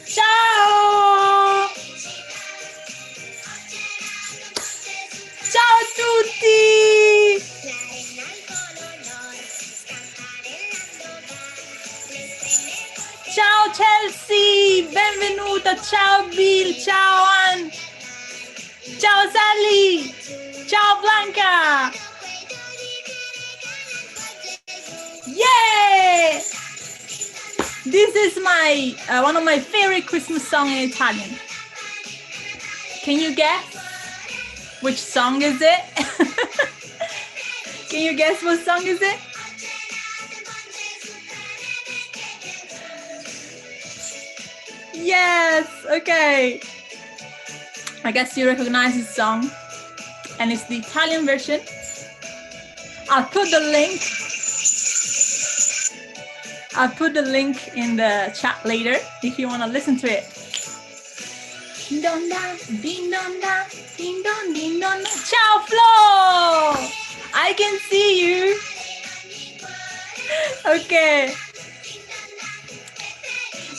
Ciao! Ciao a tutti! Ciao Chelsea, benvenuta, ciao Bill, ciao Ann, ciao Sally, ciao Blanca! Yay! This is my one of my favorite Christmas songs in Italian. Can you guess which song is it? Can you guess what song is it? Yes, okay. I guess you recognize this song, and it's the Italian version. I'll put the link in the chat later if you want to listen to it. Ding dong da, ding dong da, ding dong ding dong. Ciao Flo! I can see you. Okay.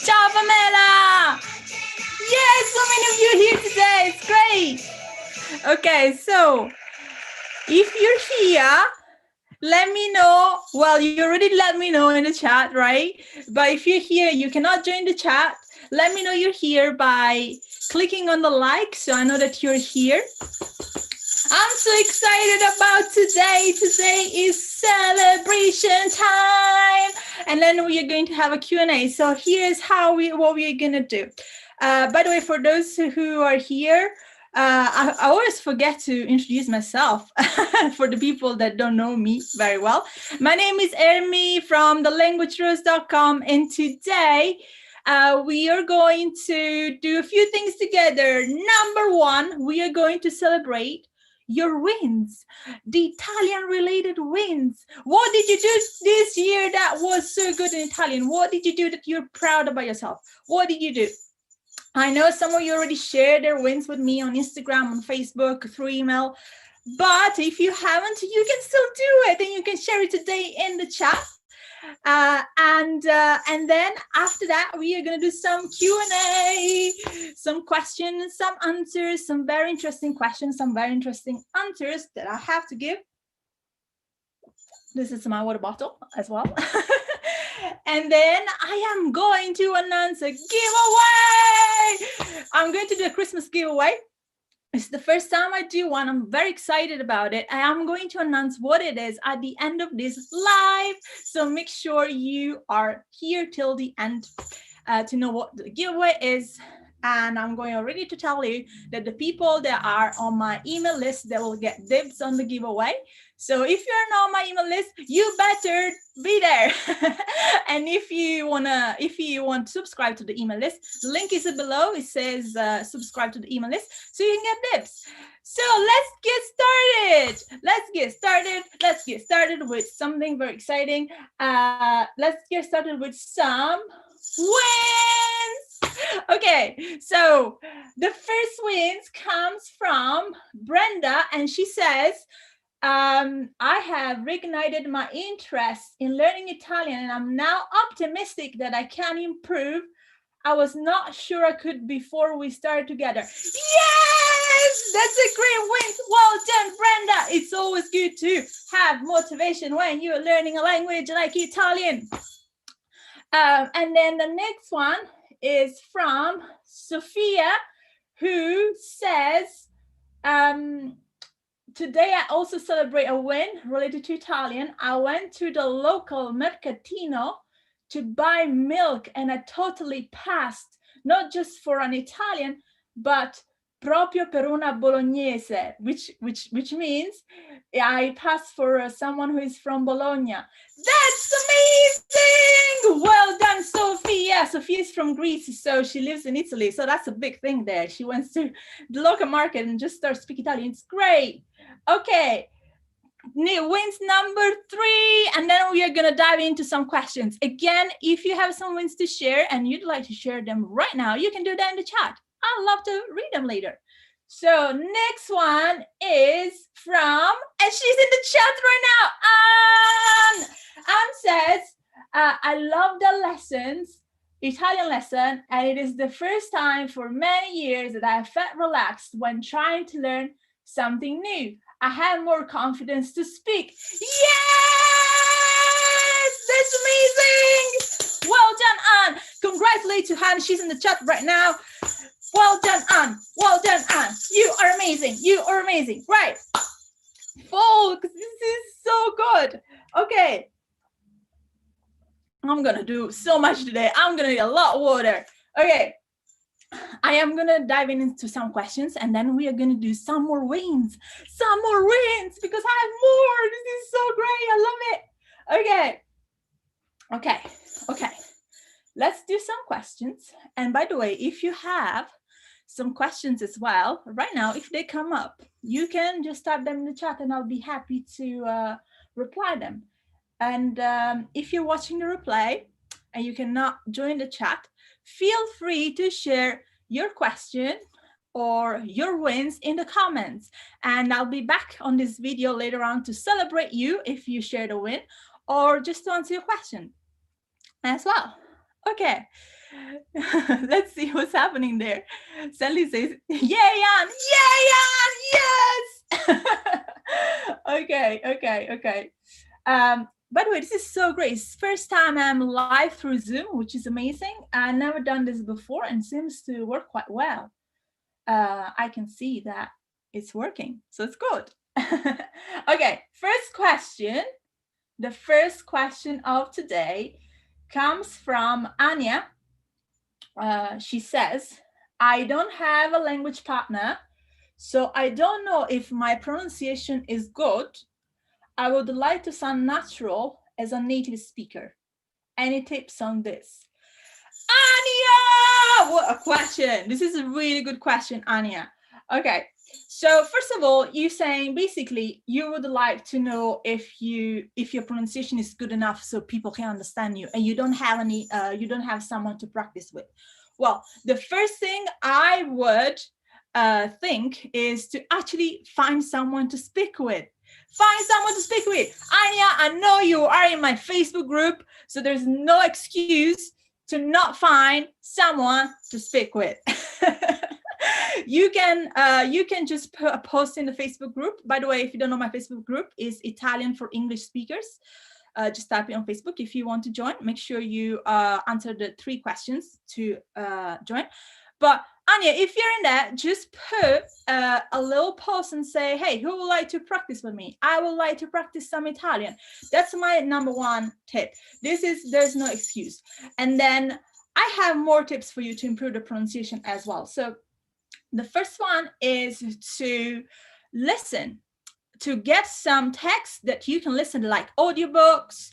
Ciao Pamela! Yes, so many of you here today. It's great. Okay, so if you're here, let me know. Well, you already let me know in the chat, right? But if you're here, you cannot join the chat. Let me know you're here by clicking on the like, so I know that you're here. I'm so excited about today. Today is celebration time. And then we are going to have a Q&A. So here's what we are going to do. By the way, for those who are here, I always forget to introduce myself for the people that don't know me very well. My name is Ermy from thelanguagerose.com, and today we are going to do a few things together. Number one, we are going to celebrate your wins, the Italian related wins. What did you do this year that was so good in Italian? What did you do that you're proud about yourself? What did you do? I know some of you already shared their wins with me on Instagram, on Facebook, through email. But if you haven't, you can still do it, and you can share it today in the chat. And then after that, we are going to do some Q&A, some questions, some answers, some very interesting questions, some very interesting answers that I have to give. This is my water bottle as well. And then I am going to announce a giveaway. I'm going to do a Christmas giveaway. It's the first time I do one. I'm very excited about it. I am going to announce what it is at the end of this live. So make sure you are here till the end to know what the giveaway is. And I'm going already to tell you that the people that are on my email list, they will get dibs on the giveaway. So if you're not on my email list, you better be there. And if you want to subscribe to the email list, the link is below. It says subscribe to the email list, so you can get dibs. So let's get started with something very exciting. Let's get started with some wins. Okay, so the first wins comes from Brenda, and she says, I have reignited my interest in learning Italian, and I'm now optimistic that I can improve. I was not sure I could before we started together. Yes, that's a great win. Well done, Brenda. It's always good to have motivation when you're learning a language like Italian. And then the next one is from Sophia, who says, today I also celebrate a win related to Italian. I went to the local mercatino to buy milk, and I totally passed, not just for an Italian, but proprio per una bolognese, which means I passed for someone who is from Bologna. That's amazing! Well done, Sophia. Sophia is from Greece, so she lives in Italy. So that's a big thing there. She went to the local market and just started speaking Italian. It's great. Okay. Wins number 3, and then we are going to dive into some questions. Again, if you have some wins to share and you'd like to share them right now, you can do that in the chat. I'd love to read them later. So next one is from, and she's in the chat right now, Anne. Jan says, I love the lessons, Italian lesson, and it is the first time for many years that I felt relaxed when trying to learn something new. I have more confidence to speak. Yes! That's amazing! Well done, Anne. Congratulations to Anne. She's in the chat right now. Well done, Anne. Well done, Anne. You are amazing. You are amazing. Right. Folks, this is so good. Okay. I'm going to do so much today. I'm going to need a lot of water. Okay. I am going to dive into some questions and then we are going to do some more wins. Some more wins because I have more. This is so great. I love it. Okay. Let's do some questions. And by the way, if you have some questions as well, right now, if they come up, you can just type them in the chat and I'll be happy to reply them. And if you're watching the replay and you cannot join the chat, feel free to share your question or your wins in the comments. And I'll be back on this video later on to celebrate you if you shared a win or just to answer your question as well. Okay, let's see what's happening there. Sally says, yay, Jan! Yay, Jan! Yes! Okay. By the way, this is so great. It's the first time I'm live through Zoom, which is amazing. I've never done this before and seems to work quite well. I can see that it's working, so it's good. Okay, first question. The first question of today comes from Anya. She says, I don't have a language partner, so I don't know if my pronunciation is good. I would like to sound natural as a native speaker. Any tips on this? Anya! What a question. This is a really good question, Anya. Okay, so first of all, you're saying basically you would like to know if your pronunciation is good enough so people can understand you and you don't have someone to practice with. Well, the first thing I would think is to actually find someone to speak with. Find someone to speak with. Anya, I know you are in my Facebook group, so there's no excuse to not find someone to speak with. You can just put a post in the Facebook group. By the way, if you don't know, my Facebook group is Italian for English speakers. Just type it on Facebook if you want to join. Make sure you answer the 3 questions to join. But Anya, if you're in there, just put a little post and say, hey, who would like to practice with me? I would like to practice some Italian. That's my number 1 tip. There's no excuse. And then I have more tips for you to improve the pronunciation as well. So the first one is to listen, to get some text that you can listen to, like audiobooks,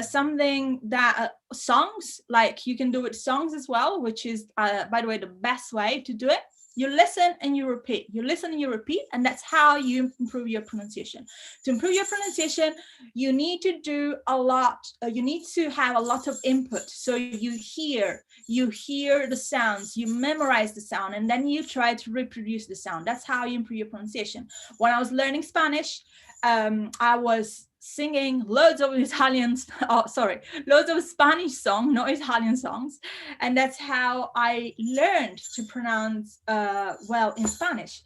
something that songs, like you can do it songs as well, which is by the way the best way to do it. You listen and you repeat, you listen and you repeat, and that's how you improve your pronunciation. To improve your pronunciation, you need to do a lot, you need to have a lot of input. So you hear the sounds, you memorize the sound, and then you try to reproduce the sound. That's how you improve your pronunciation. When I was learning Spanish, I was singing loads of loads of Spanish songs, not Italian songs, and that's how I learned to pronounce well in Spanish.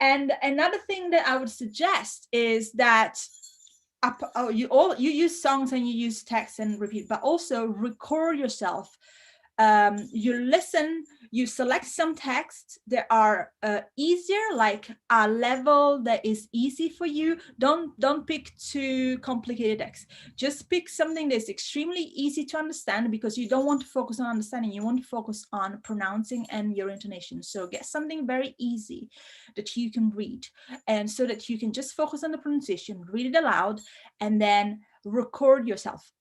And another thing that I would suggest is that you use songs and you use text and repeat, but also record yourself. You listen, you select some texts that are easier, like a level that is easy for you. Don't pick too complicated text. Just pick something that's extremely easy to understand, because you don't want to focus on understanding, you want to focus on pronouncing and your intonation. So get something very easy that you can read, and so that you can just focus on the pronunciation, read it aloud, and then record yourself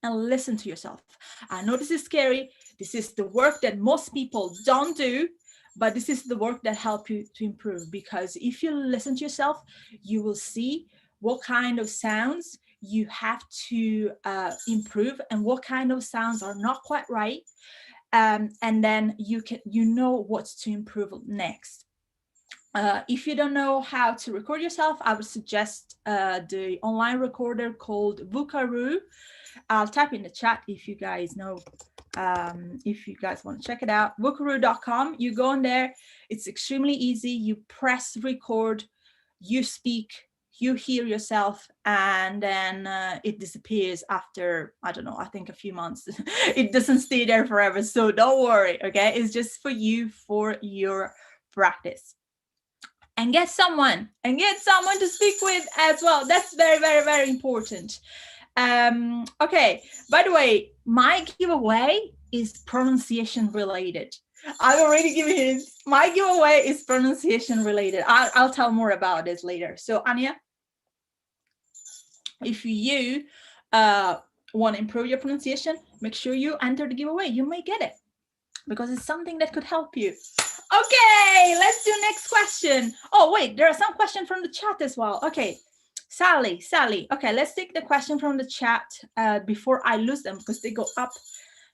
and listen to yourself. I know this is scary. This is the work that most people don't do, but this is the work that helps you to improve, because if you listen to yourself, you will see what kind of sounds you have to improve and what kind of sounds are not quite right. And then you know what to improve next. If you don't know how to record yourself, I would suggest the online recorder called Vukaroo. I'll type in the chat if you guys know, if you guys want to check it out. Vukaroo.com. You go in there. It's extremely easy. You press record, you speak, you hear yourself, and then it disappears after, I don't know, I think a few months. It doesn't stay there forever, so don't worry, okay? It's just for you, for your practice. And get someone to speak with as well. That's very, very, very important. Okay, by the way, my giveaway is pronunciation related. I've already given hints. My giveaway is pronunciation related. I'll tell more about this later. So Anya, if you want to improve your pronunciation, make sure you enter the giveaway. You may get it because it's something that could help you. Okay, let's do next question. Oh, wait, there are some questions from the chat as well. Okay, Sally. Okay, let's take the question from the chat before I lose them because they go up.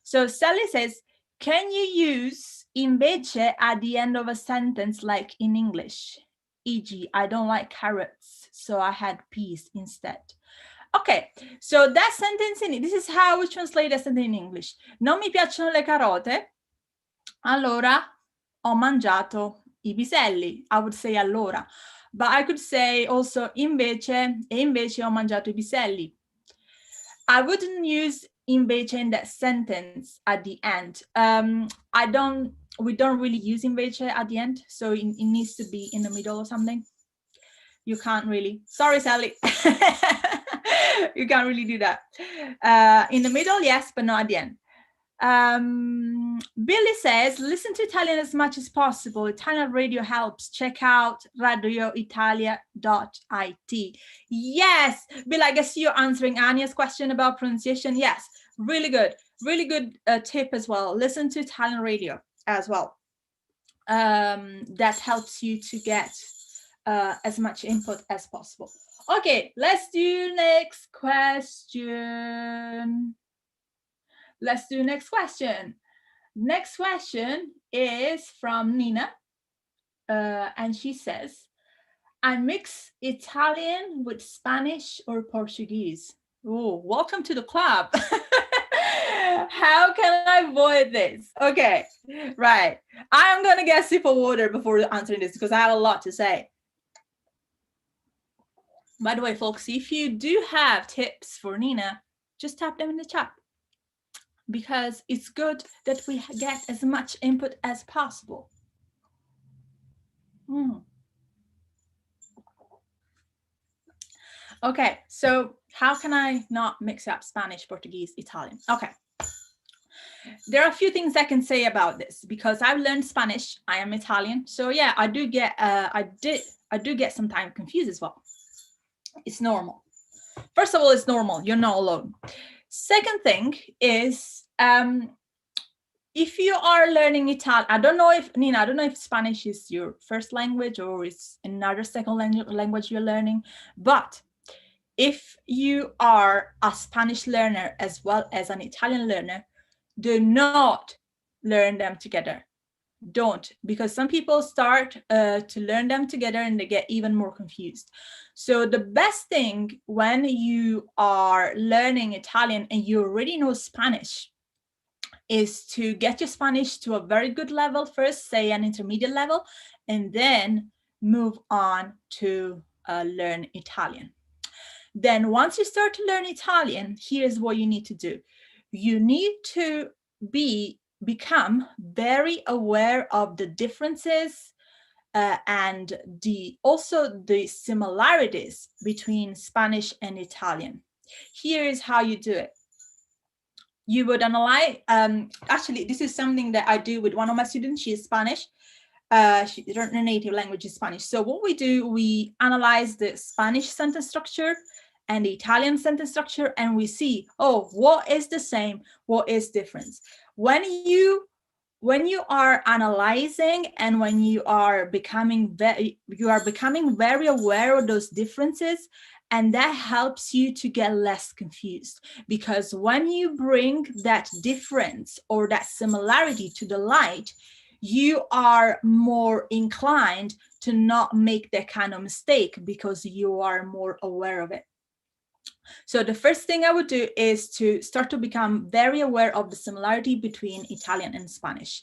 So Sally says, can you use invece at the end of a sentence like in English? E.g., I don't like carrots, so I had peas instead. Okay, so that sentence this is how we translate a sentence in English. Non mi piacciono le carote, allora ho mangiato I piselli. I would say allora, but I could say also invece, e invece ho mangiato I piselli. I wouldn't use invece in that sentence at the end. We don't really use invece at the end, so it needs to be in the middle or something. You can't really. Sorry, Sally. You can't really do that. In the middle, yes, but not at the end. Billy says, listen to Italian as much as possible. Italian radio helps. Check out radioitalia.it. Yes, Bill, I guess you're answering Anya's question about pronunciation. Yes, really good tip as well. Listen to Italian radio as well. That helps you to get as much input as possible. Okay, let's do next question. Next question is from Nina, and she says, I mix Italian with Spanish or Portuguese. Oh, welcome to the club. How can I avoid this? Okay, right. I'm going to get a sip of water before answering this because I have a lot to say. By the way, folks, if you do have tips for Nina, just type them in the chat, because it's good that we get as much input as possible. Okay, so how can I not mix up Spanish, Portuguese, Italian? Okay, there are a few things I can say about this because I've learned Spanish. I am Italian, so yeah, I do get sometimes confused as well. It's normal. First of all, it's normal. You're not alone. Second thing is, if you are learning Italian, I don't know if, Nina, I don't know if Spanish is your first language or it's another second language you're learning, but if you are a Spanish learner as well as an Italian learner, do not learn them together. Don't, because some people start to learn them together and they get even more confused. So the best thing when you are learning Italian and you already know Spanish is to get your Spanish to a very good level first, say an intermediate level, and then move on to learn Italian. Then once you start to learn Italian, here's what you need to do. You need to become very aware of the differences and also the similarities between Spanish and Italian. Here is how you do it. You would analyze, actually, this is something that I do with one of my students. She is Spanish. Her native language is Spanish. So what we do, we analyze the Spanish sentence structure and the Italian sentence structure, and we see, oh, what is the same, what is different. When you are analyzing and when you are becoming very aware of those differences, and that helps you to get less confused, because when you bring that difference or that similarity to the light, you are more inclined to not make that kind of mistake because you are more aware of it. So the first thing I would do is to start to become very aware of the similarity between Italian and Spanish,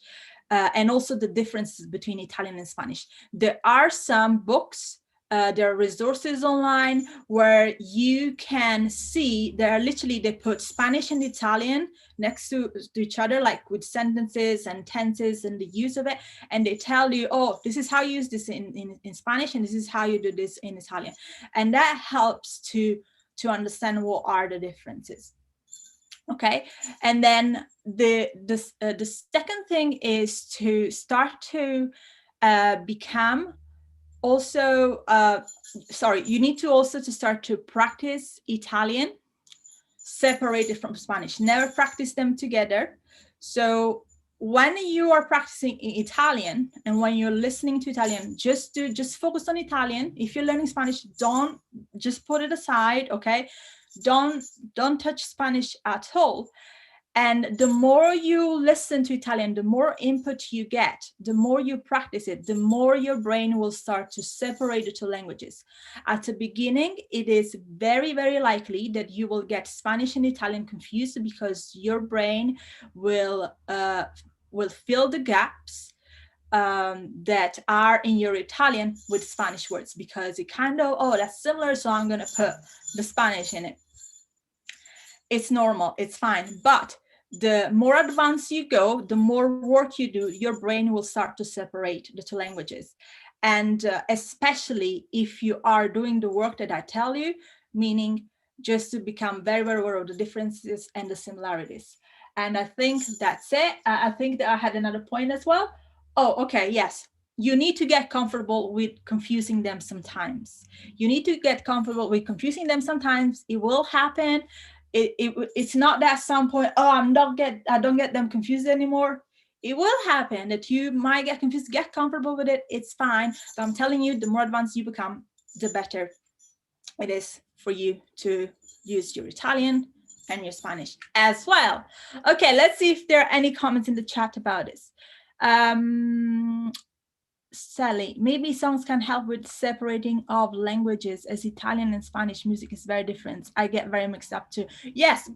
and also the differences between Italian and Spanish. There are some books, there are resources online where you can see, there are literally, they put Spanish and Italian next to each other, like with sentences and tenses and the use of it. And they tell you, oh, this is how you use this in Spanish, and this is how you do this in Italian. And that helps to understand what are the differences. Okay, and then the second thing is to start to become also you need to also to start to practice Italian separated from Spanish. Never practice them together. So when you are practicing Italian and when you're listening to Italian, just focus on Italian. If you're learning Spanish, don't just put it aside, okay? Don't touch Spanish at all. And the more you listen to Italian, the more input you get, the more you practice it, the more your brain will start to separate the two languages. At the beginning, it is very, very likely that you will get Spanish and Italian confused because your brain will fill the gaps that are in your Italian with Spanish words, because it kind of, oh, that's similar, so I'm going to put the Spanish in it. It's normal, it's fine. But the more advanced you go, the more work you do, your brain will start to separate the two languages. And especially if you are doing the work that I tell you, meaning just to become very, very aware of the differences and the similarities. And I think that's it. I think that I had another point as well. Oh, okay, yes. You need to get comfortable with confusing them sometimes. You need to get comfortable with confusing them sometimes. It will happen. It's not that at some point, oh, I don't get them confused anymore. It will happen that you might get confused. Get comfortable with it. It's fine. But I'm telling you, the more advanced you become, the better it is for you to use your Italian and your Spanish as well. Okay, let's see if there are any comments in the chat about this. Sally, maybe songs can help with separating of languages, as Italian and Spanish music is very different. I get very mixed up too. Yes,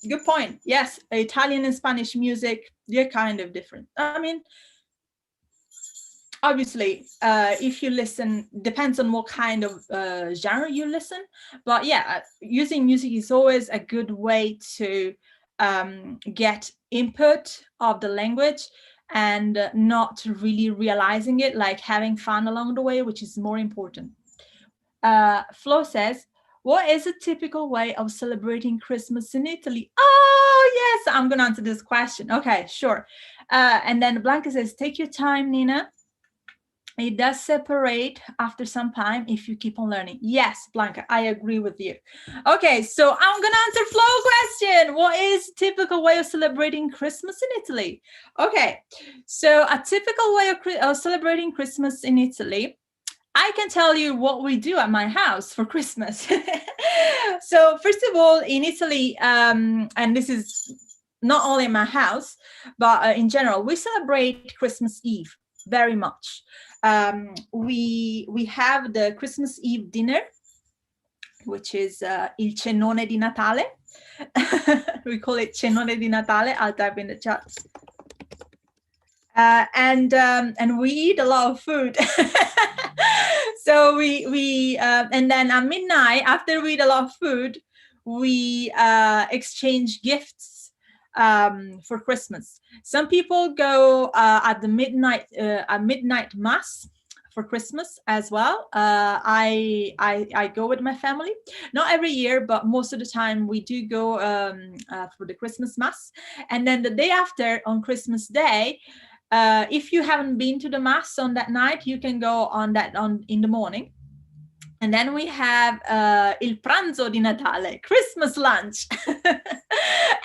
good point. Yes, Italian and Spanish music, they're kind of different. I mean, obviously, if you listen, depends on what kind of genre you listen. But yeah, using music is always a good way to get input of the language and not really realizing it, like having fun along the way, which is more important. Flo says, what is a typical way of celebrating Christmas in Italy? Oh, yes, I'm going to answer this question. Okay, sure. And then Blanca says, take your time, Nina. It does separate after some time if you keep on learning. Yes, Blanca, I agree with you. Okay, so I'm going to answer Flo's question. What is a typical way of celebrating Christmas in Italy? Okay, so a typical way of celebrating Christmas in Italy, I can tell you what we do at my house for Christmas. So first of all, in Italy, and this is not only in my house, but in general, we celebrate Christmas Eve very much. We have the Christmas Eve dinner, which is il cenone di Natale. We call it cenone di Natale. I'll type in the chat. And we eat a lot of food. So we and then at midnight, after we eat a lot of food, we exchange gifts for Christmas. Some people go at midnight mass for Christmas as well. I go with my family, not every year, but most of the time we do go for the Christmas mass. And then the day after, on Christmas Day, if you haven't been to the mass on that night, you can go in the morning. And then we have il pranzo di Natale, Christmas lunch.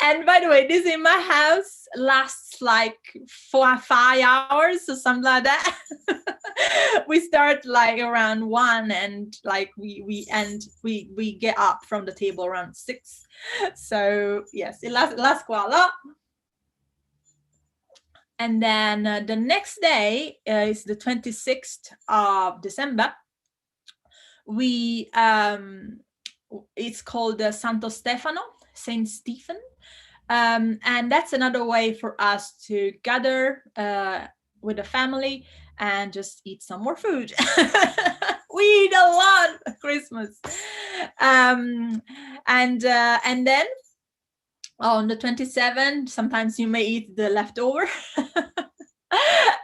And by the way, this in my house lasts like 4 or 5 hours or something like that. We start like around 1 and like we get up from the table around 6. So yes, it lasts quite a lot. And then the next day is the 26th of December. We it's called Santo Stefano, Saint Stephen, and that's another way for us to gather with the family and just eat some more food. We eat a lot at Christmas, and then on the 27th, sometimes you may eat the leftover.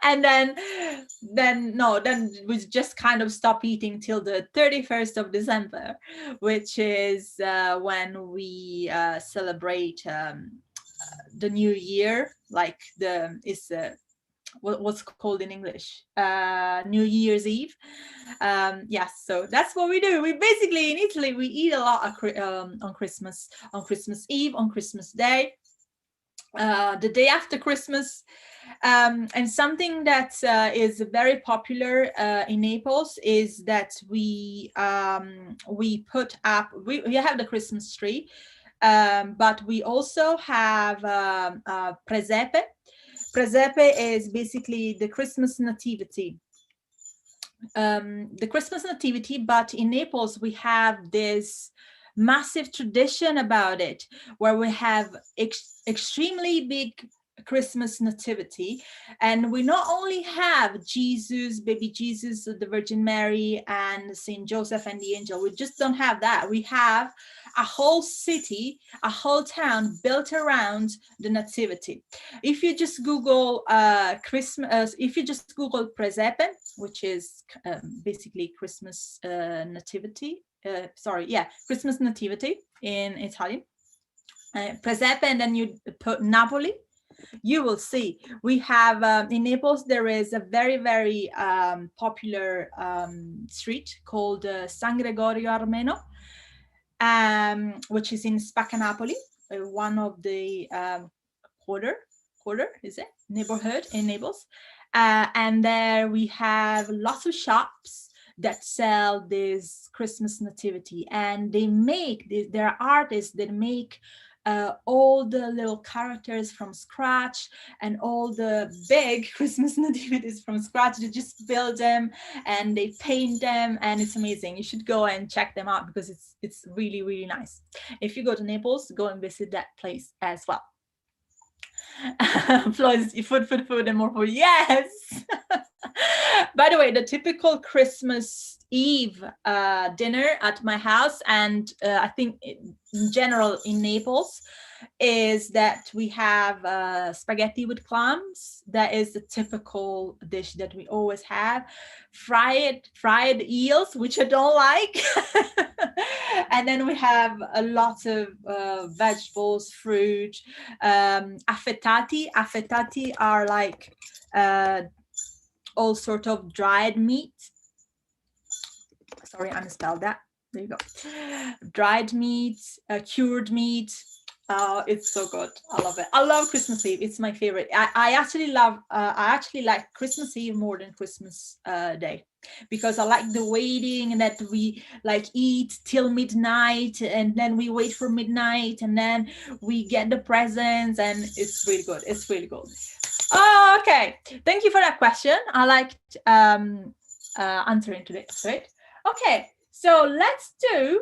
And then we just kind of stop eating till the 31st of December, which is when we celebrate the new year, like what's called in English, New Year's Eve. Yes, so that's what we do. We basically, in Italy, we eat a lot on Christmas Eve, on Christmas Day, the day after Christmas. And something that is very popular in Naples is that we put up, we have the Christmas tree, but we also have presepe. Presepe is basically the Christmas nativity. The Christmas nativity, but in Naples we have this massive tradition about it, where we have extremely big Christmas nativity, and we not only have Jesus, baby Jesus, the Virgin Mary, and Saint Joseph and the angel. We just don't have that. We have a whole city, a whole town built around the nativity. If you just Google Christmas, if you just Google presepe, which is basically Christmas nativity, Christmas nativity in Italian, presepe, and then you put Napoli, you will see we have in Naples there is a very, very popular street called San Gregorio Armeno, which is in Spaccanapoli, one of the quarter is it neighborhood in Naples, and there we have lots of shops that sell this Christmas nativity, and they make this, there are artists that make all the little characters from scratch, and all the big Christmas nativities from scratch. They just build them and they paint them, and it's amazing. You should go and check them out because it's really, really nice. If you go to Naples, go and visit that place as well. Flo's food and more food. Yes. By the way, the typical Christmas Eve dinner at my house, and I think in general in Naples, is that we have spaghetti with clams. That is the typical dish that we always have. Fried eels, which I don't like. And then we have a lot of vegetables, fruit, affettati. Affettati are like all sort of dried meat. Sorry, I misspelled that. There you go. Dried meat, cured meat. Oh, it's so good. I love it. I love Christmas Eve. It's my favorite. I actually like Christmas Eve more than Christmas Day, because I like the waiting, and that we like eat till midnight, and then we wait for midnight, and then we get the presents, and it's really good. It's really good. Oh, okay. Thank you for that question. I liked answering to it. Right? Okay. So let's do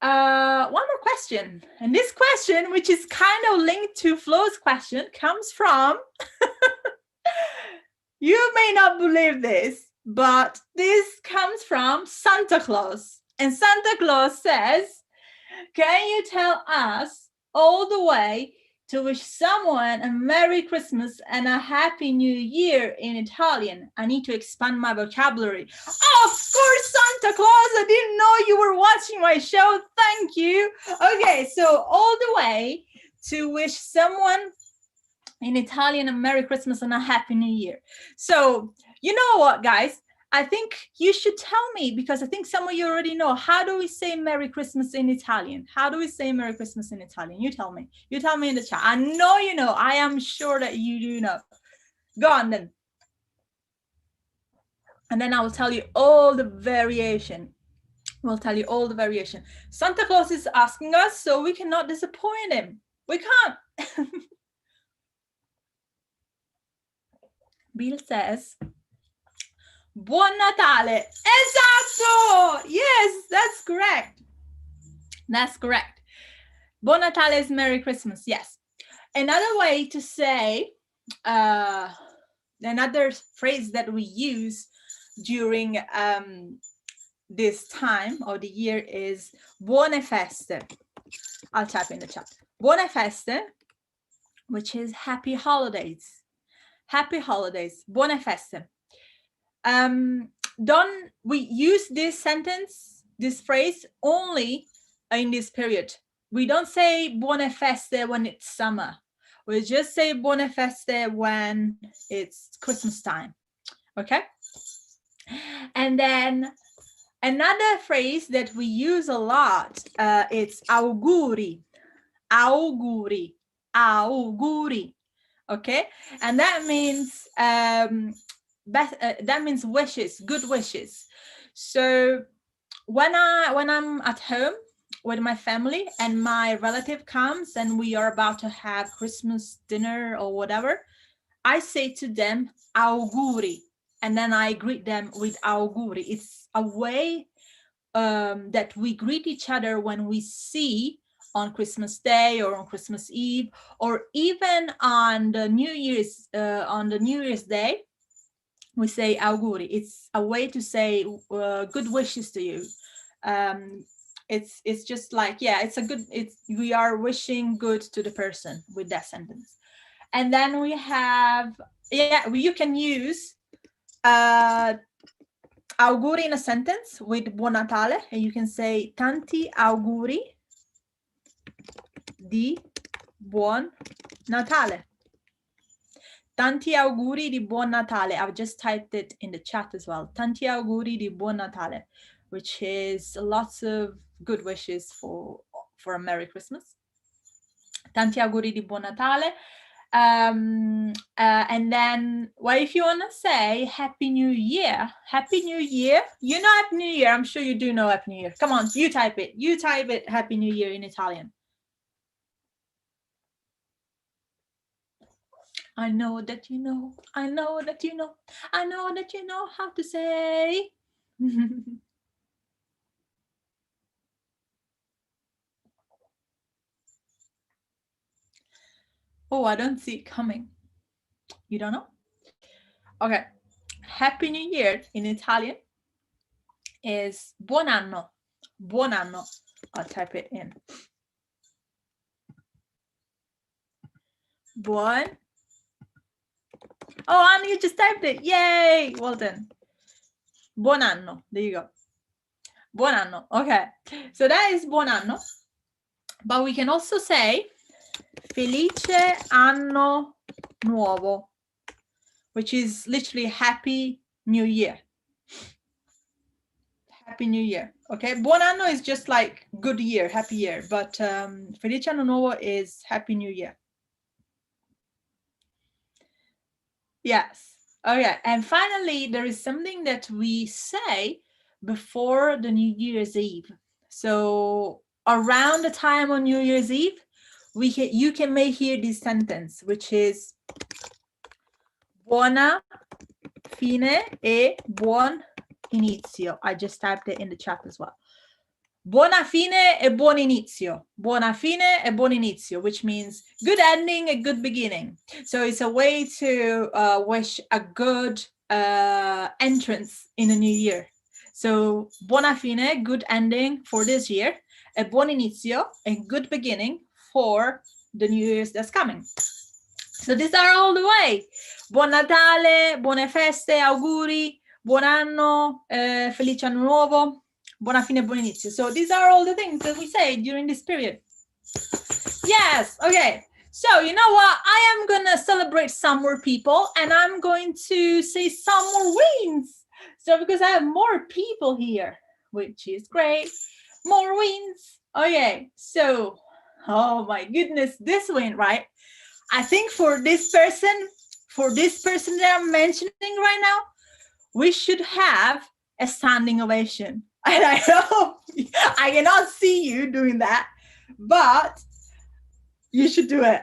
one more question. And this question, which is kind of linked to Flo's question, comes from, you may not believe this, but this comes from Santa Claus. And Santa Claus says, can you tell us all the way to wish someone a Merry Christmas and a Happy New Year in Italian? I need to expand my vocabulary. Of course, Santa Claus, I didn't know you were watching my show. Thank you. Okay, so all the way to wish someone in Italian a Merry Christmas and a Happy New Year. So, you know what, guys? I think you should tell me, because I think some of you already know. How do we say Merry Christmas in Italian? How do we say Merry Christmas in Italian? You tell me. You tell me in the chat. I know you know. I am sure that you do know. Go on then. And then I will tell you all the variation. We'll tell you all the variation. Santa Claus is asking us, so we cannot disappoint him. We can't. Bill says, Buon Natale. Esatto! Yes, that's correct. That's correct. Buon Natale is Merry Christmas, yes. Another way to say, another phrase that we use during this time of the year is Buone Feste. I'll type in the chat. Buone Feste, which is happy holidays. Happy holidays. Buone Feste. We use this sentence, this phrase only in this period. We don't say Buone Feste when it's summer. We just say Buone Feste when it's Christmas time. Okay? And then another phrase that we use a lot, it's auguri. Auguri. Auguri. Okay? And that means that means wishes, good wishes. So when I'm at home with my family and my relative comes and we are about to have Christmas dinner or whatever, I say to them auguri, and then I greet them with auguri. It's a way that we greet each other when we see on Christmas Day or on Christmas Eve, or even on the New Year's Day. We say auguri. It's a way to say good wishes to you. It's just like, yeah, we are wishing good to the person with that sentence. And then we have, you can use auguri in a sentence with Buon Natale, and you can say tanti auguri di Buon Natale. Tanti auguri di Buon Natale. I've just typed it in the chat as well. Tanti auguri di Buon Natale, which is lots of good wishes for a Merry Christmas. Tanti auguri di Buon Natale. And then, well, if you want to say Happy New Year, Happy New Year. You know Happy New Year. I'm sure you do know Happy New Year. Come on, you type it. You type it, Happy New Year in Italian. I know that you know. I know that you know. I know that you know how to say. Oh, I don't see it coming. You don't know? Okay. Happy New Year in Italian is Buon anno. Buon anno. I'll type it in. Buon. Oh, Anna, you just typed it. Yay! Well done. Buon anno. There you go. Buon anno. Okay. So that is buon anno. But we can also say Felice anno nuovo, which is literally Happy New Year. Happy New Year. Okay. Buon anno is just like good year, happy year. But Felice anno nuovo is Happy New Year. Yes. Okay. And finally, there is something that we say before the New Year's Eve. So around the time on New Year's Eve, you may hear this sentence, which is buona fine e buon inizio. I just typed it in the chat as well. Buona fine e buon inizio. Buona fine e buon inizio, which means good ending, a good beginning. So it's a way to wish a good entrance in the new year. So buona fine, good ending for this year. E buon inizio, a good beginning for the New Year's that's coming. So these are all the way. Buon Natale, buone feste, auguri, buon anno, felice anno nuovo, buona fine, buon inizio. So these are all the things that we say during this period. Yes, okay. So you know what? I am going to celebrate some more people, and I'm going to say some more wins. So because I have more people here, which is great. More wins. Okay, so, oh my goodness, this win, right? I think for this person that I'm mentioning right now, we should have a standing ovation. And I know I cannot see you doing that, but you should do it.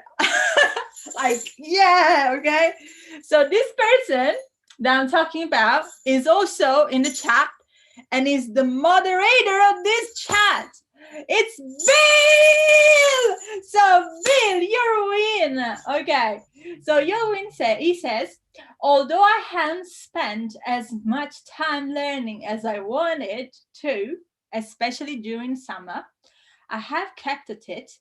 Like, yeah, okay. So this person that I'm talking about is also in the chat and is the moderator of this chat. It's Bill. So Bill, you're win. Okay. So your win he says, although I haven't spent as much time learning as I wanted to, especially during summer, I have kept at it.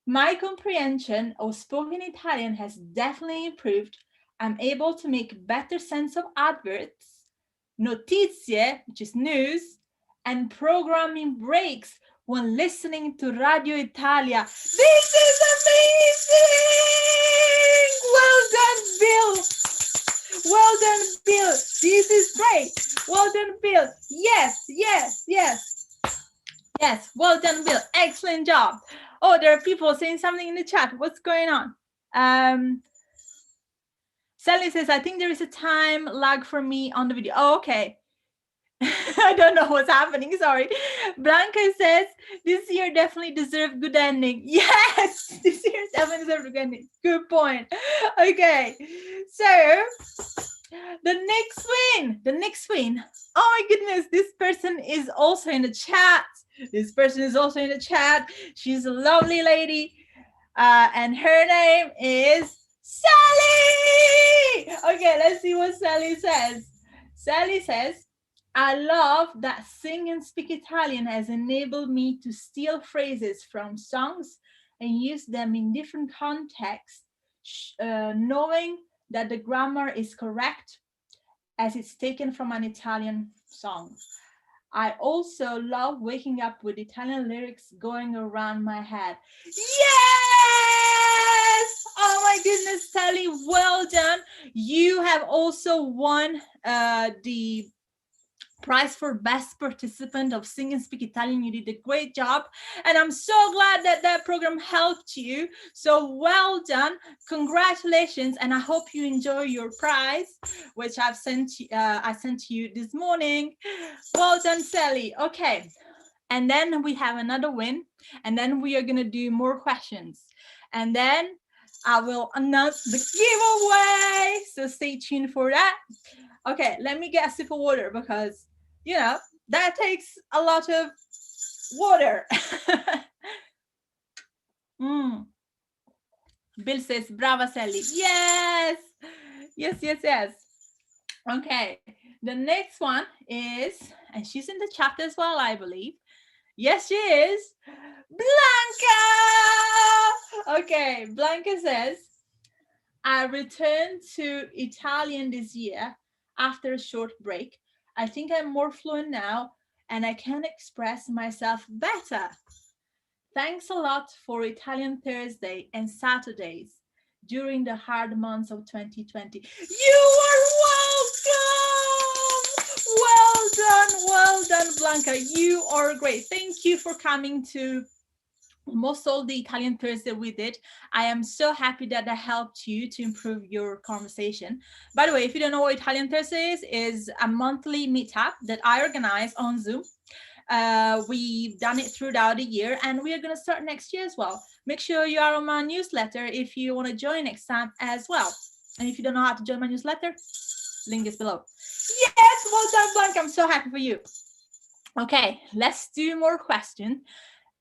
My comprehension of spoken Italian has definitely improved. I'm able to make better sense of adverts, notizie, which is news, and programming breaks when listening to Radio Italia. This is amazing! Well done, Bill! Well done, Bill! This is great! Well done, Bill! Yes, yes, yes! Yes, well done, Bill. Excellent job. Oh, there are people saying something in the chat. What's going on? Sally says, I think there is a time lag for me on the video. Oh, okay. I don't know what's happening. Sorry. Blanca says, this year definitely deserved good ending. Yes, this year definitely deserved a good ending. Good point. Okay. So the next win. Oh my goodness, this person is also in the chat. She's a lovely lady. And her name is Sally. Okay, let's see what Sally says. Sally says, I love that Sing and Speak Italian has enabled me to steal phrases from songs and use them in different contexts, knowing that the grammar is correct as it's taken from an Italian song. I also love waking up with Italian lyrics going around my head. Yes! Oh my goodness, Sally, well done. You have also won the prize for best participant of Sing and Speak Italian. You did a great job, and I'm so glad that that program helped you. So well done, congratulations, and I hope you enjoy your prize, which I sent you this morning. Well done, Sally. Okay, and then we have another win, and then we are gonna do more questions, and then I will announce the giveaway. So stay tuned for that. Okay, let me get a sip of water because, you know, that takes a lot of water. Bill says, brava, Sally. Yes. Yes, yes, yes. Okay, the next one is, and she's in the chat as well, I believe. Yes, she is. Blanca. Okay, Blanca says, I returned to Italian this year after a short break. I think I'm more fluent now and I can express myself better. Thanks a lot for Italian Thursday and Saturdays during the hard months of 2020. You are welcome! Well done, Blanca. You are great. Thank you for coming to most all the Italian Thursday we did. I am so happy that I helped you to improve your conversation. By the way, if you don't know what Italian Thursday is a monthly meetup that I organize on Zoom. We've done it throughout the year, and we are going to start next year as well. Make sure you are on my newsletter if you want to join next time as well. And if you don't know how to join my newsletter, link is below. Yes, well done, Blanca. I'm so happy for you. Okay, let's do more questions.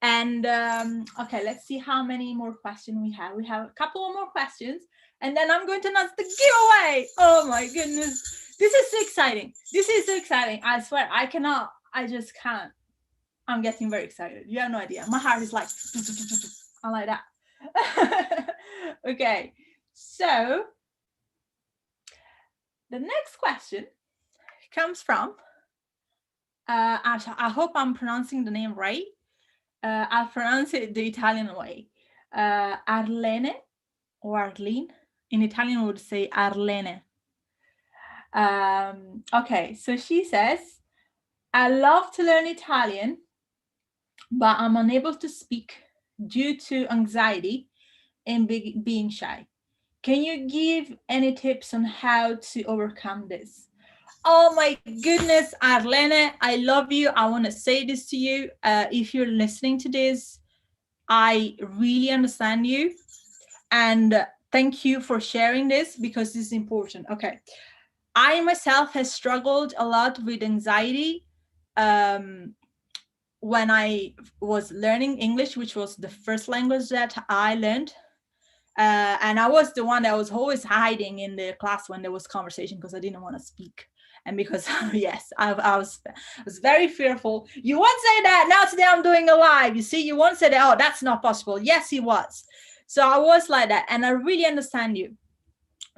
And okay, let's see how many more questions we have. We have a couple more questions, and then I'm going to announce the giveaway. Oh my goodness, this is so exciting. This is so exciting. I swear, I just can't. I'm getting very excited. You have no idea. My heart is like, I like that. Okay, so the next question comes from, I hope I'm pronouncing the name right. I'll pronounce it the Italian way. Arlene or Arlene. In Italian, we would say Arlene. Okay, so she says, I love to learn Italian, but I'm unable to speak due to anxiety and being shy. Can you give any tips on how to overcome this? Oh my goodness, Arlene, I love you. I want to say this to you. If you're listening to this, I really understand you. And thank you for sharing this because this is important. Okay. I myself has struggled a lot with anxiety when I was learning English, which was the first language that I learned. And I was the one that was always hiding in the class when there was conversation because I didn't want to speak. And because, yes, I was very fearful. You won't say that. Now today I'm doing a live. You see, you won't say that. Oh, that's not possible. Yes, it was. So I was like that. And I really understand you.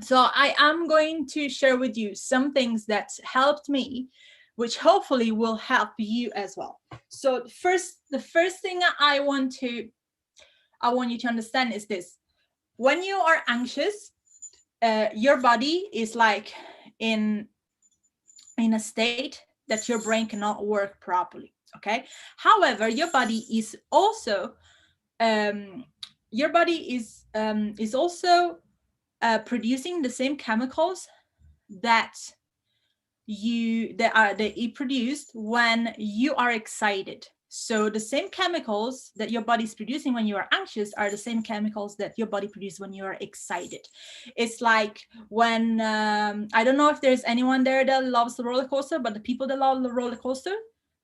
So I am going to share with you some things that helped me, which hopefully will help you as well. So the first thing I want you to understand is this. When you are anxious, your body is like in a state that your brain cannot work properly. Okay. However, your body is also producing the same chemicals that it produced when you are excited. So the same chemicals that your body is producing when you are anxious are the same chemicals that your body produces when you are excited. It's like when I don't know if there's anyone there that loves the roller coaster, but the people that love the roller coaster,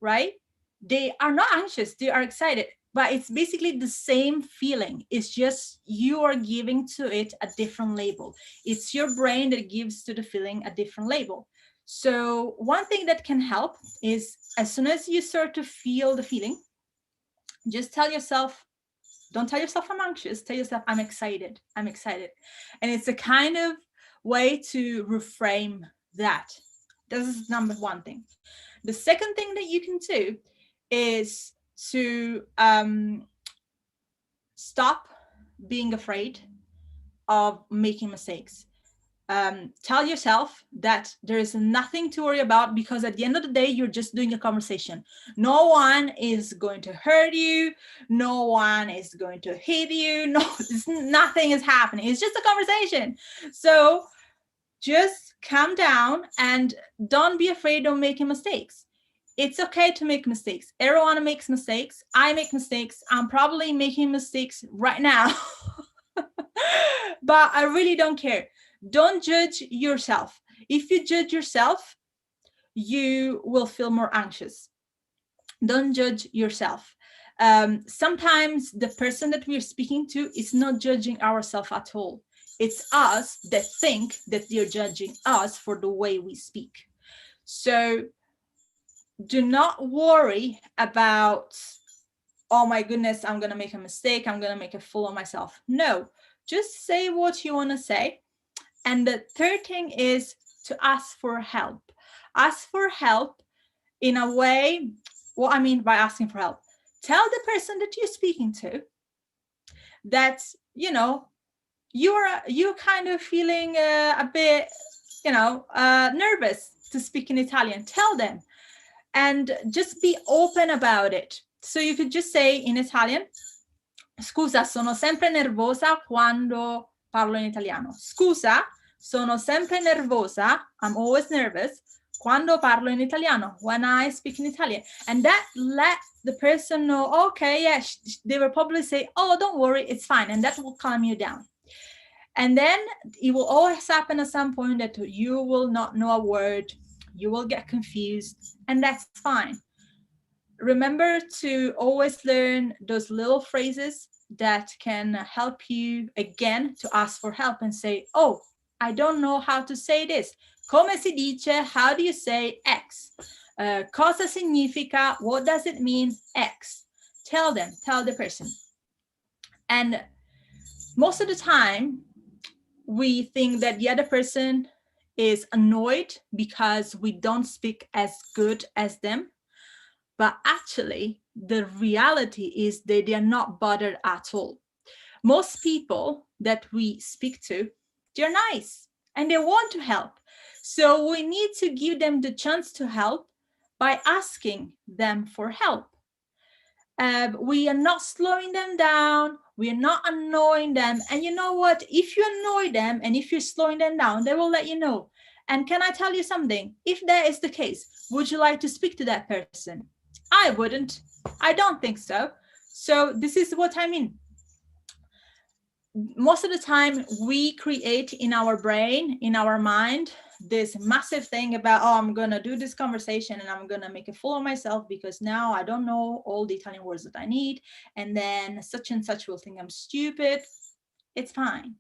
right? They are not anxious, they are excited. But it's basically the same feeling. It's just you are giving to it a different label. It's your brain that gives to the feeling a different label. So one thing that can help is as soon as you start to feel the feeling, just tell yourself, don't tell yourself I'm anxious, tell yourself I'm excited. I'm excited. And it's a kind of way to reframe that. This is number one thing. The second thing that you can do is to stop being afraid of making mistakes. Tell yourself that there is nothing to worry about because at the end of the day, you're just doing a conversation. No one is going to hurt you. No one is going to hit you. Nothing is happening. It's just a conversation. So just calm down and don't be afraid of making mistakes. It's okay to make mistakes. Everyone makes mistakes. I make mistakes. I'm probably making mistakes right now. But I really don't care. Don't judge yourself. If you judge yourself, you will feel more anxious. Don't judge yourself. Sometimes the person that we're speaking to is not judging ourselves at all. It's us that think that they're judging us for the way we speak. So do not worry about, oh my goodness, I'm going to make a mistake. I'm going to make a fool of myself. No, just say what you want to say. And the third thing is to ask for help. Ask for help in a way, what I mean by asking for help. Tell the person that you're speaking to that, you're kind of feeling a bit, nervous to speak in Italian. Tell them and just be open about it. So you could just say in Italian, scusa, sono sempre nervosa quando parlo in italiano. Scusa, sono sempre nervosa, I'm always nervous, quando parlo in italiano, when I speak in Italian. And that let the person know, okay, yeah, they will probably say, oh, don't worry, it's fine. And that will calm you down. And then it will always happen at some point that you will not know a word, you will get confused, and that's fine. Remember to always learn those little phrases that can help you again to ask for help and say, oh, I don't know how to say this. Come si dice? How do you say X? Cosa significa? What does it mean? X. Tell the person. And most of the time, we think that the other person is annoyed because we don't speak as good as them. But actually, the reality is that they are not bothered at all. Most people that we speak to, they're nice and they want to help. So we need to give them the chance to help by asking them for help. We are not slowing them down. We are not annoying them. And you know what? If you annoy them and if you're slowing them down, they will let you know. And can I tell you something? If that is the case, would you like to speak to that person? I wouldn't. I don't think so. So this is what I mean. Most of the time we create in our brain, in our mind, this massive thing about, oh, I'm gonna do this conversation and I'm gonna make a fool of myself because now I don't know all the Italian words that I need, and then such and such will think I'm stupid. It's fine.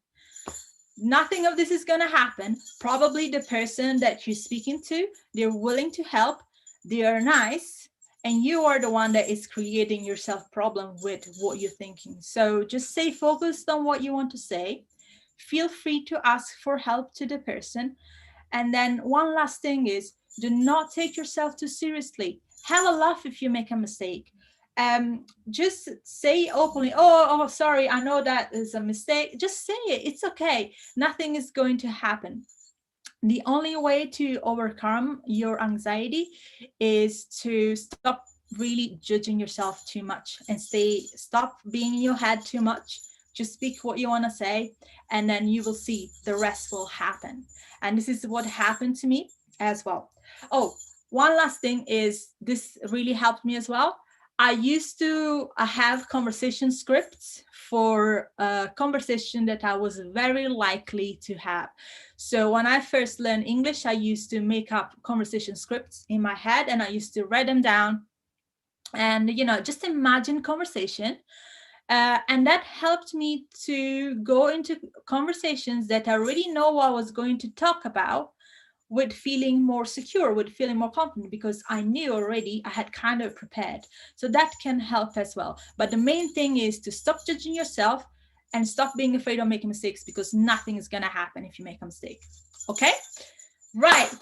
Nothing of this is gonna happen. Probably the person that you're speaking to, they're willing to help, they are nice, and you are the one that is creating yourself problem with what you're thinking. So just stay focused on what you want to say. Feel free to ask for help to the person. And then one last thing is, do not take yourself too seriously. Have a laugh if you make a mistake. Just say openly, oh, sorry, I know that is a mistake. Just say it. It's okay. Nothing is going to happen. The only way to overcome your anxiety is to stop really judging yourself too much and stop being in your head too much. Just speak what you want to say, and then you will see the rest will happen. And this is what happened to me as well. Oh, one last thing is, this really helped me as well. I used to have conversation scripts for a conversation that I was very likely to have. So when I first learned English, I used to make up conversation scripts in my head and I used to write them down and, just imagine conversation. And that helped me to go into conversations that I already know what I was going to talk about, with feeling more secure, with feeling more confident, because I knew already, I had kind of prepared. So that can help as well. But the main thing is to stop judging yourself and stop being afraid of making mistakes, because nothing is going to happen if you make a mistake. Okay? Right.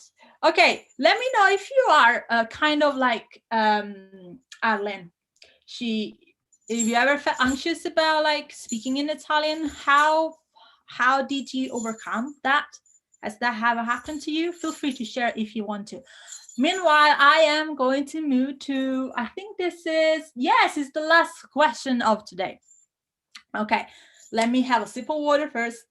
Okay. Let me know if you are kind of like Arlen. If you ever felt anxious about like speaking in Italian, how did you overcome that? Has that ever happened to you? Feel free to share if you want to. Meanwhile, I am going to move to, I think this is, yes, it's the last question of today. Okay, let me have a sip of water first.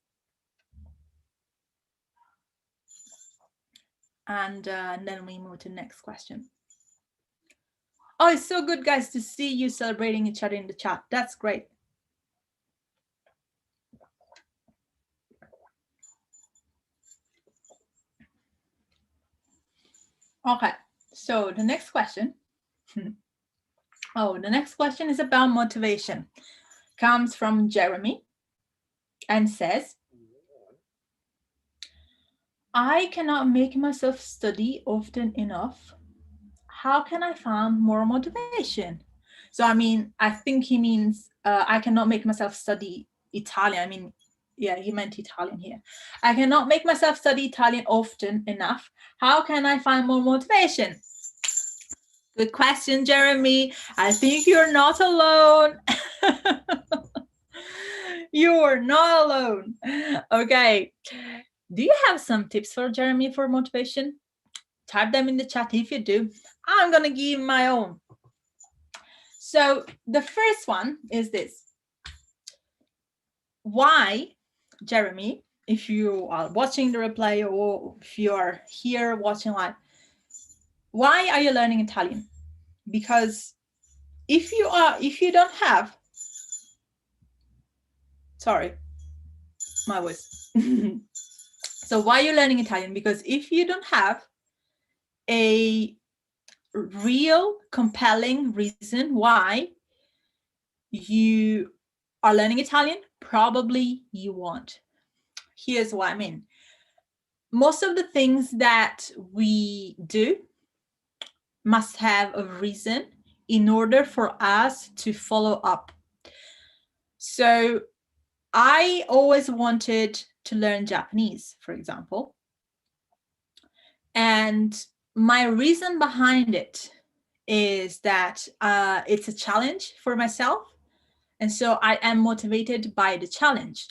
And then we move to the next question. Oh, it's so good, guys, to see you celebrating each other in the chat. That's great. Okay, so the next question. The next question is about motivation. Comes from Jeremy and says, I cannot make myself study often enough. How can I find more motivation? So, I mean, I think he means I cannot make myself study Italian. I mean, yeah, he meant Italian here. I cannot make myself study Italian often enough. How can I find more motivation? Good question, Jeremy. I think you're not alone. You're not alone. Okay. Do you have some tips for Jeremy for motivation? Type them in the chat if you do. I'm going to give my own. So the first one is this. Why, Jeremy, if you are watching the replay or if you are here watching live, why are you learning Italian? Because if you don't have, sorry, my voice. So why are you learning Italian? Because if you don't have a real compelling reason why you are learning Italian, probably you won't. Here's what I mean. Most of the things that we do must have a reason in order for us to follow up. So I always wanted to learn Japanese, for example. And my reason behind it is that it's a challenge for myself. And so I am motivated by the challenge.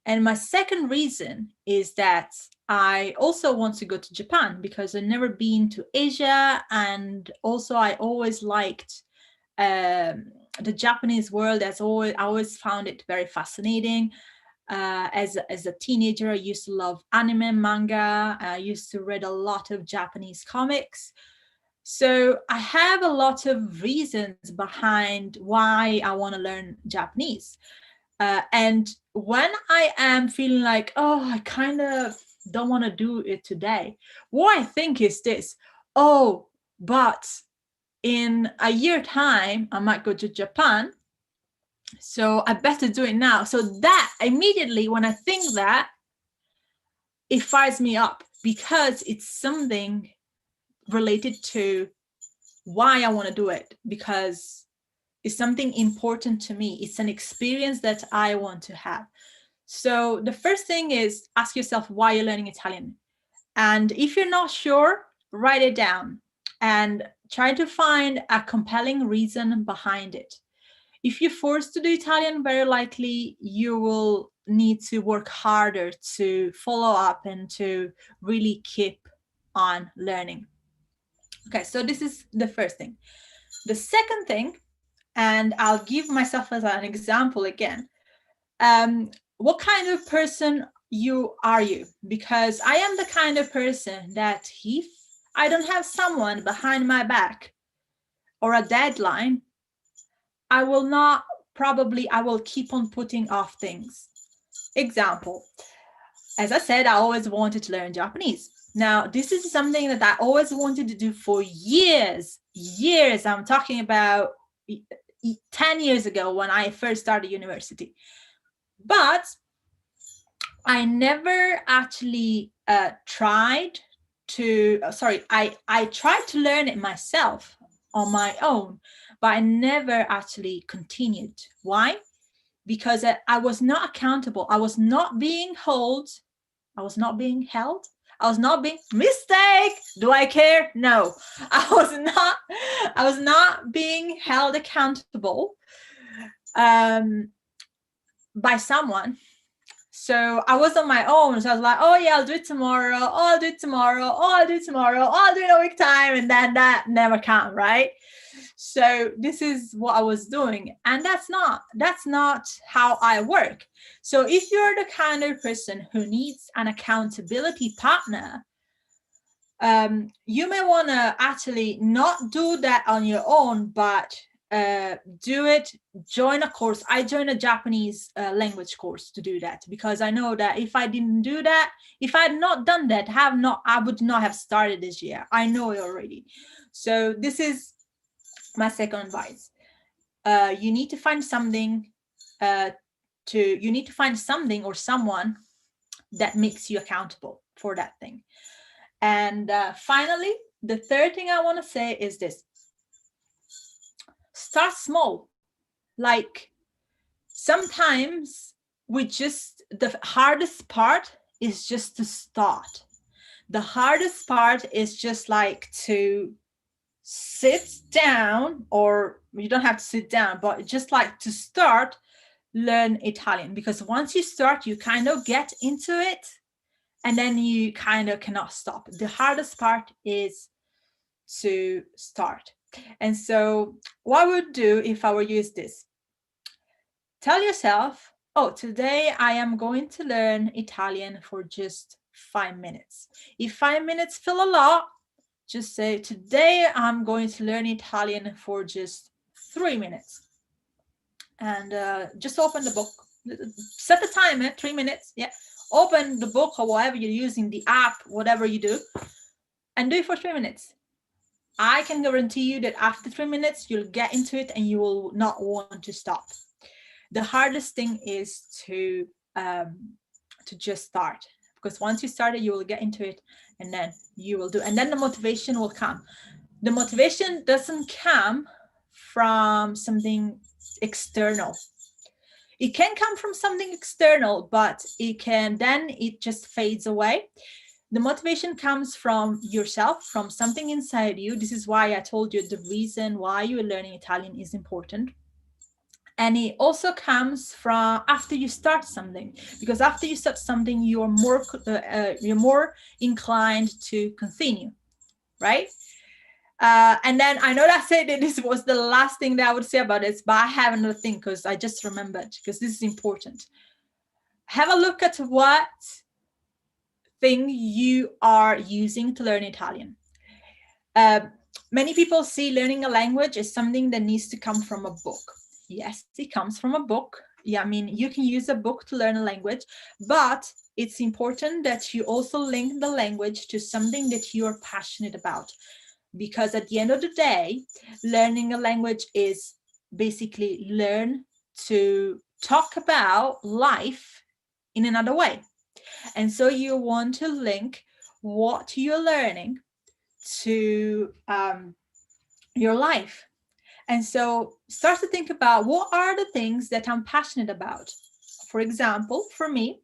And my second reason is that I also want to go to Japan because I've never been to Asia. And also I always liked the Japanese world. I always found it very fascinating. As a teenager, I used to love anime, manga. I used to read a lot of Japanese comics. So I have a lot of reasons behind why I want to learn Japanese. And when I am feeling like, oh, I kind of don't want to do it today, what I think is this: oh, but in a year time, I might go to Japan. So I better do it now. So that immediately, when I think that, it fires me up because it's something related to why I want to do it, because it's something important to me. It's an experience that I want to have. So the first thing is ask yourself why you're learning Italian. And if you're not sure, write it down and try to find a compelling reason behind it. If you're forced to do Italian, very likely you will need to work harder to follow up and to really keep on learning. Okay, so this is the first thing. The second thing, and I'll give myself as an example again, what kind of person are you? Because I am the kind of person that if I don't have someone behind my back or a deadline, I will keep on putting off things. Example, as I said, I always wanted to learn Japanese. Now, this is something that I always wanted to do for years. I'm talking about 10 years ago when I first started university. But I never actually tried to, I tried to learn it myself on my own, but I never actually continued. Why? Because I was not accountable. I was not being held. I was not being held. I was not being mistake. Do I care? No, I was not being held accountable by someone. So I was on my own. So I was like, oh yeah, I'll do it tomorrow. Oh, I'll do it tomorrow. Oh, I'll do it tomorrow. Oh, I'll do it in a week time. And then that never came, right? So this is what I was doing. And that's not how I work. So if you're the kind of person who needs an accountability partner, you may want to actually not do that on your own, but join a course. I joined a Japanese language course to do that, because I know that if I didn't do that, if I had not done that, I would not have started this year. I know it already. So this is my second advice. You need to find something or someone that makes you accountable for that thing. And finally, the third thing I want to say is this: start small. Like, sometimes the hardest part is just to start. The hardest part is just like to sit down, or you don't have to sit down, but just like to start, learn Italian. Because once you start, you kind of get into it, and then you kind of cannot stop. The hardest part is to start. And so what I would do if I were you is this: tell yourself, oh, today I am going to learn Italian for just 5 minutes. If 5 minutes feel a lot, just say, today I'm going to learn Italian for just 3 minutes. And just open the book, set the timer, 3 minutes. Yeah, open the book or whatever you're using, the app, whatever you do, and do it for 3 minutes. I can guarantee you that after 3 minutes, you'll get into it and you will not want to stop. The hardest thing is to just start, because once you start it, you will get into it, and then you will do, and then the motivation will come. The motivation doesn't come from something external. It can come from something external, but it just fades away. The motivation comes from yourself, from something inside you. This is why I told you the reason why you're learning Italian is important. And it also comes from after you start something, because after you start something, you're more inclined to continue, right? And then I know that I said that this was the last thing that I would say about this, but I have another thing because I just remembered, because this is important. Have a look at what thing you are using to learn Italian. Many people see learning a language as something that needs to come from a book. Yes, it comes from a book. Yeah, I mean, you can use a book to learn a language, but it's important that you also link the language to something that you are passionate about. Because at the end of the day, learning a language is basically learn to talk about life in another way. And so you want to link what you're learning to your life. And so start to think about what are the things that I'm passionate about. For example, for me,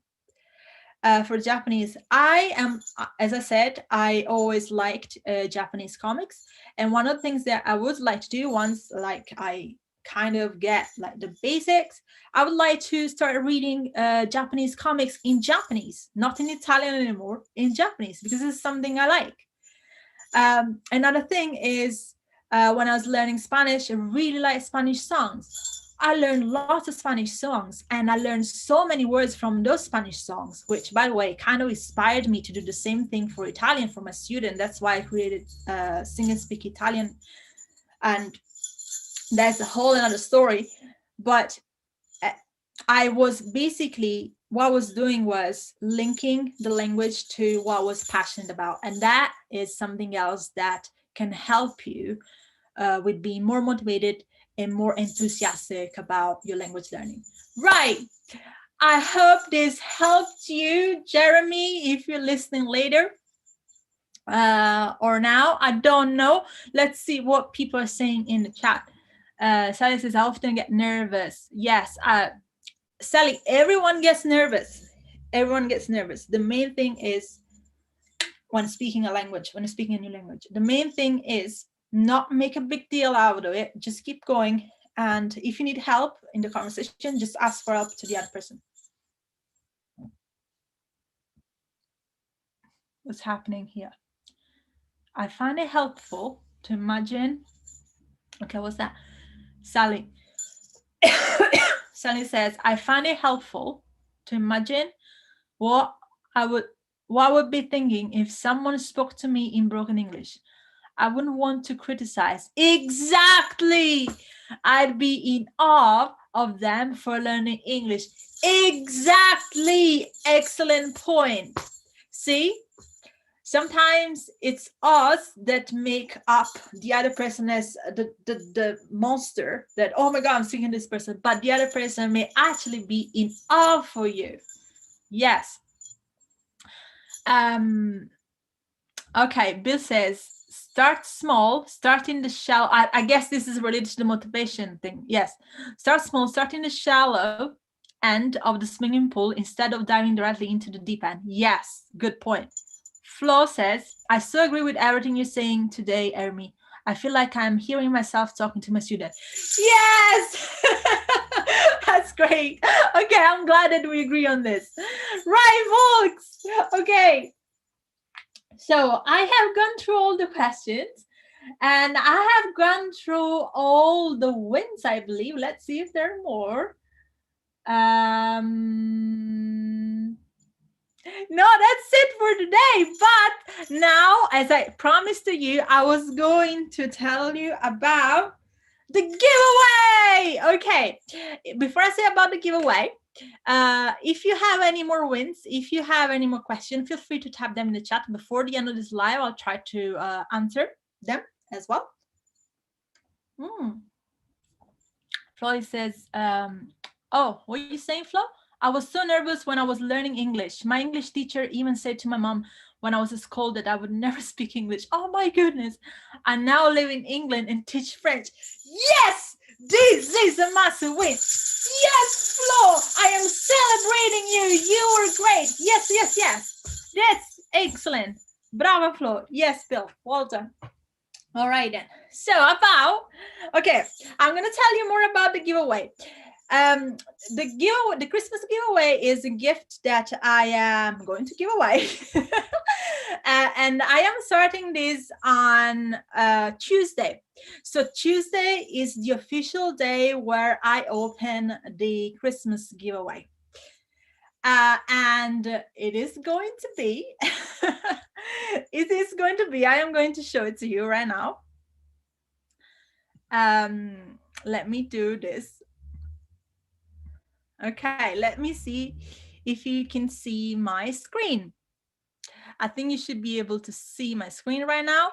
for Japanese, I am, as I said, I always liked Japanese comics. And one of the things that I would like to do once, like I kind of get like the basics, I would like to start reading Japanese comics in Japanese, not in Italian anymore, in Japanese, because it's something I like. Another thing is when I was learning Spanish, I really like Spanish songs. I learned lots of Spanish songs, and I learned so many words from those Spanish songs, which, by the way, kind of inspired me to do the same thing for Italian for my student. That's why I created Sing and Speak Italian, and that's a whole another story. But I was basically, what I was doing was linking the language to what I was passionate about, and that is something else that can help you with being more motivated and more enthusiastic about your language learning. Right. I hope this helped you, Jeremy, if you're listening later or now. I don't know. Let's see what people are saying in the chat. Sally says, I often get nervous. Yes, Sally, everyone gets nervous. Everyone gets nervous. The main thing is when speaking a language, when speaking a new language, the main thing is not make a big deal out of it. Just keep going. And if you need help in the conversation, just ask for help to the other person. What's happening here? I find it helpful to imagine. Okay, what's that? Sally. Sally says, I find it helpful to imagine what I would be thinking if someone spoke to me in broken English. I wouldn't want to criticize. Exactly. I'd be in awe of them for learning English. Exactly. Excellent point. See? Sometimes it's us that make up the other person as the monster that, oh my God, I'm seeing this person. But the other person may actually be in awe for you. Yes. Okay, Bill says, start small, start in the shallow. I guess this is related to the motivation thing. Yes. Start small, start in the shallow end of the swimming pool instead of diving directly into the deep end. Yes, good point. Flo says, I so agree with everything you're saying today, Ermy. I feel like I'm hearing myself talking to my student. Yes! That's great. Okay, I'm glad that we agree on this. Right, folks. Okay. So I have gone through all the questions and I have gone through all the wins, I believe. Let's see if there are more. No, that's it for today. But now, as I promised to you, I was going to tell you about the giveaway. Okay, before I say about the giveaway, if you have any more wins, if you have any more questions, feel free to type them in the chat. Before the end of this live, I'll try to answer them as well. Flo says, oh, what are you saying, Flo? I was so nervous when I was learning English. My English teacher even said to my mom when I was at school that I would never speak English. Oh my goodness. I now live in England and teach French. Yes, this is a massive win. Yes, Flo, I am celebrating you. You were great. Yes, yes, yes. That's excellent. Bravo, Flo. Yes, Bill. Well done. All right then. So okay, I'm gonna tell you more about the giveaway. The Christmas giveaway is a gift that I am going to give away. And I am starting this on Tuesday. So Tuesday is the official day where I open the Christmas giveaway. And it is going to be, I am going to show it to you right now. Let me do this. Okay, let me see if you can see my screen. I think you should be able to see my screen right now.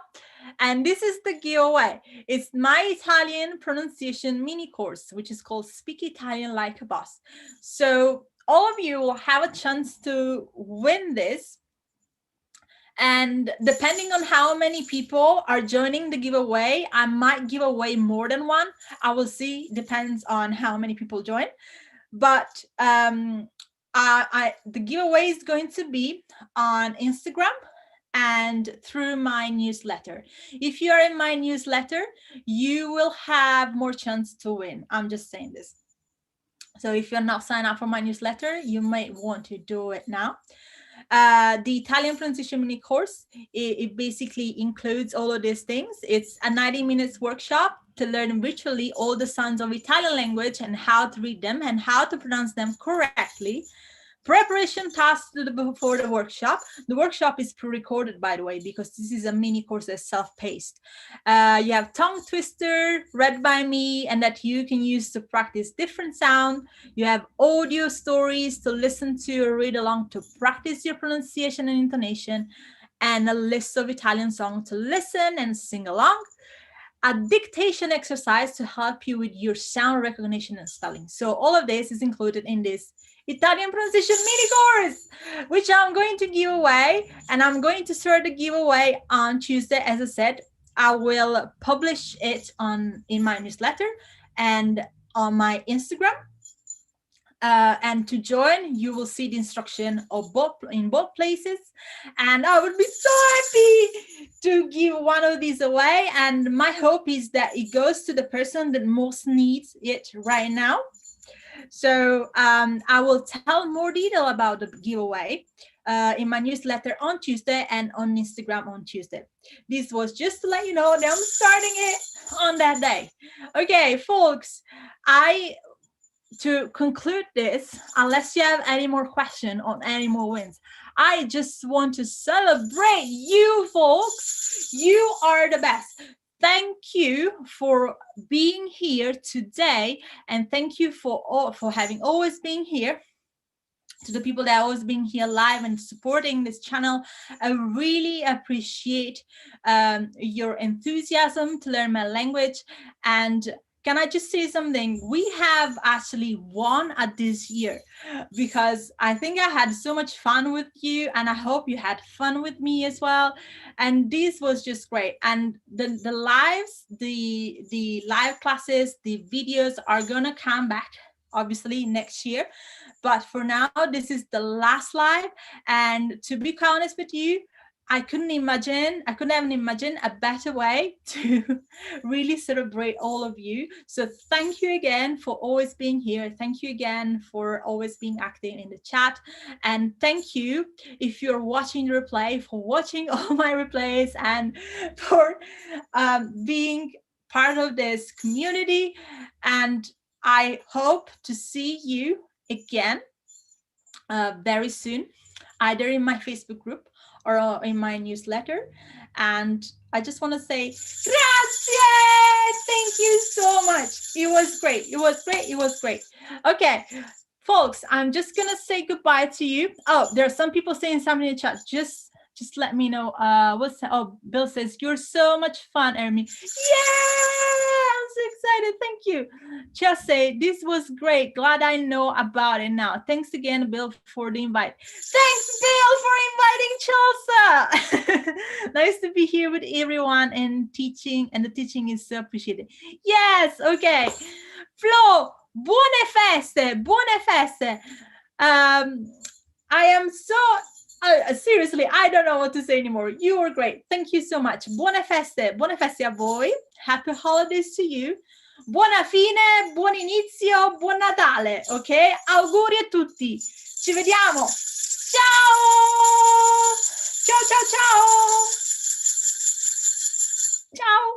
And this is the giveaway. It's my Italian pronunciation mini course, which is called Speak Italian Like a Boss. So all of you will have a chance to win this. And depending on how many people are joining the giveaway, I might give away more than one. I will see, depends on how many people join. But the giveaway is going to be on Instagram and through my newsletter. If you are in my newsletter, you will have more chance to win. I'm just saying this. So if you're not signed up for my newsletter, you might want to do it now. The Italian pronunciation mini course, it basically includes all of these things. It's a 90 minutes workshop to learn virtually all the sounds of Italian language and how to read them and how to pronounce them correctly. Preparation tasks before the workshop. The workshop is pre-recorded, by the way, because this is a mini course that's self-paced. You have tongue twister read by me and that you can use to practice different sound. You have audio stories to listen to or read along to practice your pronunciation and intonation, and a list of Italian songs to listen and sing along. A dictation exercise to help you with your sound recognition and spelling. So all of this is included in this Italian pronunciation mini course, which I'm going to give away, and I'm going to start the giveaway on Tuesday. As I said, I will publish it in my newsletter and on my Instagram. And to join, you will see the instruction of in both places. And I would be so happy to give one of these away. And my hope is that it goes to the person that most needs it right now. So I will tell more detail about the giveaway in my newsletter on Tuesday and on Instagram on Tuesday. This was just to let you know that I'm starting it on that day. Okay, folks, to conclude this, unless you have any more questions on any more wins, I just want to celebrate you, folks. You are the best. Thank you for being here today, and thank you for having always been here. To the people that have always been here live and supporting this channel, I really appreciate your enthusiasm to learn my language. And can I just say something? We have actually won at this year, because I think I had so much fun with you, and I hope you had fun with me as well. And this was just great. And the lives, the live classes, the videos are gonna come back obviously next year. But for now, this is the last live. And to be honest with you, I couldn't even imagine a better way to really celebrate all of you. So thank you again for always being here. Thank you again for always being active in the chat. And thank you if you're watching the replay, for watching all my replays, and for being part of this community. And I hope to see you again very soon, either in my Facebook group or in my newsletter. And I just want to say grazie. Thank you so much. It was great. It was great. It was great. Okay, folks, I'm just gonna say goodbye to you. Oh, there are some people saying something in the chat. Just let me know. Bill says you're so much fun, Ermy. Yeah, I'm so excited. Thank you. Just say this was great. Glad I know about it now. Thanks again, Bill, for the invite. Thanks, Bill, for inviting Chelsea. Nice to be here with everyone and teaching, and the teaching is so appreciated. Yes, okay. Flo, buone feste, buone feste. I am so seriously, I don't know what to say anymore. You were great. Thank you so much. Buone feste a voi. Happy holidays to you. Buona fine, buon inizio, buon Natale, ok? Auguri a tutti. Ci vediamo. Ciao! Ciao, ciao, ciao! Ciao!